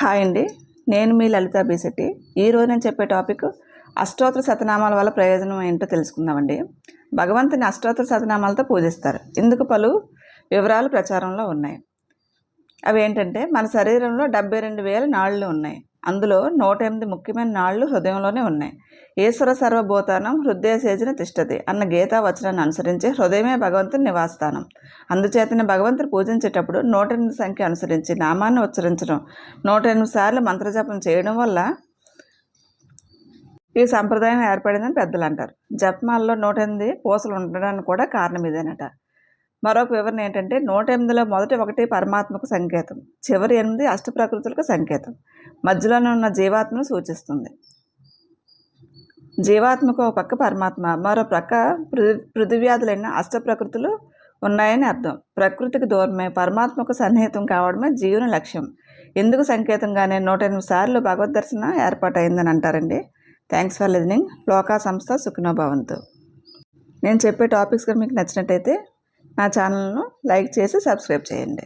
Hi అండి, నేను మీ లలితా బీసెట్టి. ఈరోజు నేను చెప్పే టాపిక్ అష్టోత్తర శతనామాల వల్ల ప్రయోజనం ఏంటో తెలుసుకుందామండి. భగవంతుని అష్టోత్తర శతనామాలతో పూజిస్తారు. ఇందుకు పలు వివరాలు ప్రచారంలో ఉన్నాయి. అవి ఏంటంటే, మన శరీరంలో 72,000 నాళ్ళు ఉన్నాయి. అందులో 108 ముఖ్యమైన నాళ్ళు హృదయంలోనే ఉన్నాయి. ఈశ్వర సర్వభూతానం హృదయసేజన తిష్టతి అన్న గీతా వచనాన్ని అనుసరించి హృదయమే భగవంతుని నివాసస్థానం. అందుచేతనే భగవంతుని పూజించేటప్పుడు 108 సంఖ్య అనుసరించి నామాన్ని ఉచ్చరించడం, 108 సార్లు మంత్రజపం చేయడం వల్ల ఈ సంప్రదాయం ఏర్పడిందని పెద్దలు అంటారు. జపమాలలో 108 పూసలు ఉండడానికి కూడా కారణం ఇదేనట. మరొక వివరణ ఏంటంటే, 108లో మొదటి 1 పరమాత్మకు సంకేతం, చివరి 8 అష్టప్రకృతులకు సంకేతం, మధ్యలోనే ఉన్న జీవాత్మను సూచిస్తుంది. జీవాత్మకు ఒక పక్క పరమాత్మ, మరో ప్రక్క పృథివ్యాధులైన అష్టప్రకృతులు ఉన్నాయని అర్థం. ప్రకృతికి దూరమే పరమాత్మకు సన్నిహితం కావడమే జీవుని లక్ష్యం. ఎందుకు సంకేతంగానే 108 సార్లు భగవద్ దర్శనం ఏర్పాటైందని అంటారండి. Thanks for listening. లోకా సంస్థ సుఖినో భవంతు. నేను చెప్పే టాపిక్స్ మీకు నచ్చినట్టయితే నా ఛానల్ను లైక్ చేసి సబ్స్క్రైబ్ చేయండి.